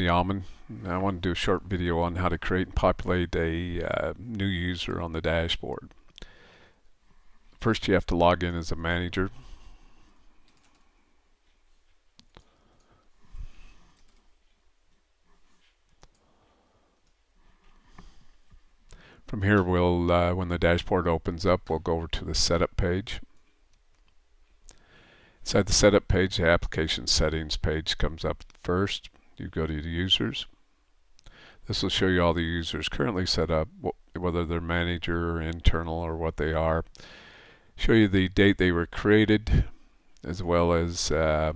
Yaman. I want to do a short video on how to create and populate a new user on the dashboard. First, you have to log in as a manager. From here, when the dashboard opens up, we'll go over to the setup page. Inside the setup page, the application settings page comes up first. You go to the users. This will show you all the users currently set up, whether they're manager or internal or what they are. Show you the date they were created, as well as the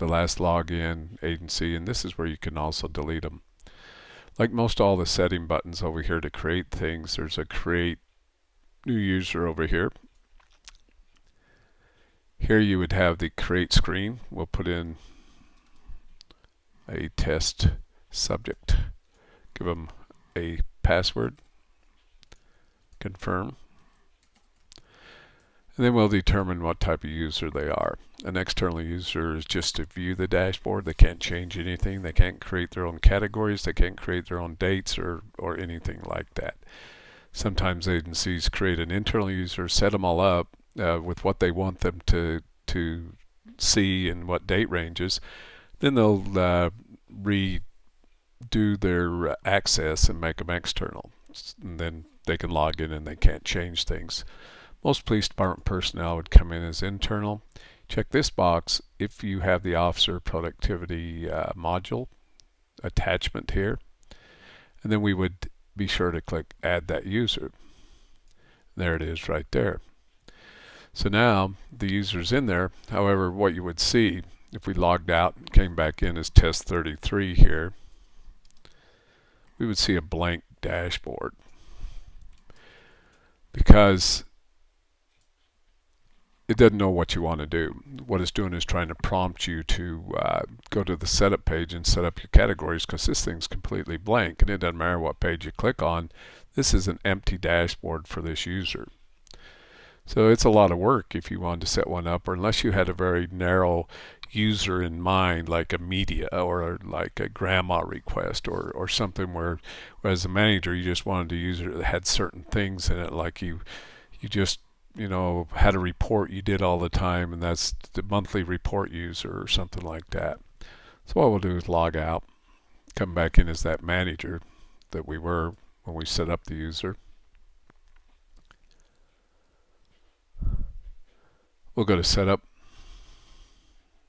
last login, agency, and this is where you can also delete them. Like most all the setting buttons over here to create things, there's a create new user over here. Here you would have the create screen. We'll put in a test subject. Give them a password. Confirm. And then we'll determine what type of user they are. An external user is just to view the dashboard. They can't change anything. They can't create their own categories. They can't create their own dates or anything like that. Sometimes agencies create an internal user, set them all up with what they want them to see and what date ranges. Then they'll redo their access and make them external. And then they can log in and they can't change things. Most police department personnel would come in as internal. Check this box if you have the officer productivity module attachment here. And then we would be sure to click add that user. There it is right there. So now the user's in there. However, what you would see if we logged out and came back in as test 33 here, we would see a blank dashboard, because it doesn't know what you want to do. What it's doing is trying to prompt you to go to the setup page and set up your categories, because this thing's completely blank and it doesn't matter what page you click on. This is an empty dashboard for this user. So it's a lot of work if you wanted to set one up, or unless you had a very narrow user in mind, like a media or like a grandma request or something where as a manager you just wanted a user that had certain things in it, like you just had a report you did all the time, and that's the monthly report user or something like that. So what we'll do is log out, come back in as that manager that we were when we set up the user. We'll go to setup.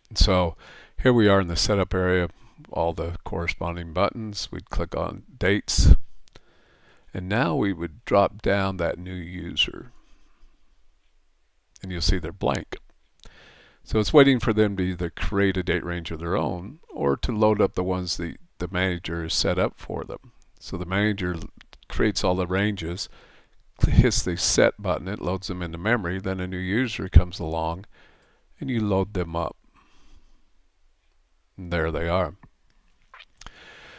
And so here we are in the setup area, all the corresponding buttons. We'd click on dates, and now we would drop down that new user, and you'll see they're blank. So it's waiting for them to either create a date range of their own or to load up the ones the manager has set up for them. So the manager creates all the ranges, hits the set button, it loads them into memory, then a new user comes along and you load them up. And there they are.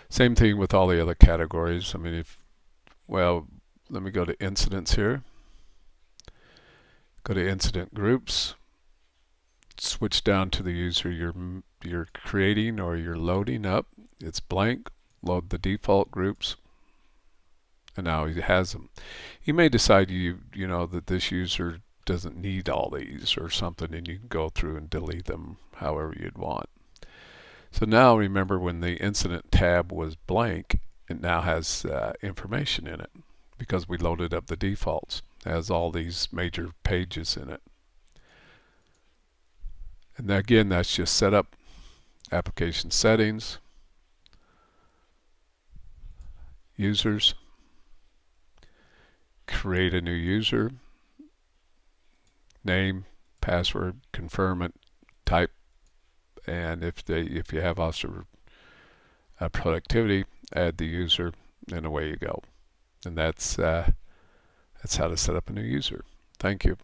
Same thing with all the other categories. I mean, let me go to incidents here. Go to incident groups, switch down to the user you're creating or you're loading up. It's blank. Load the default groups, and now he has them. You may decide that this user doesn't need all these or something, and you can go through and delete them however you'd want. So now remember, when the incident tab was blank, it now has information in it because we loaded up the defaults. It has all these major pages in it. And again, that's just setup, application settings, users, create a new user, name, password, confirm it, type, and if you have officer productivity, add the user, and away you go. And that's how to set up a new user. Thank you.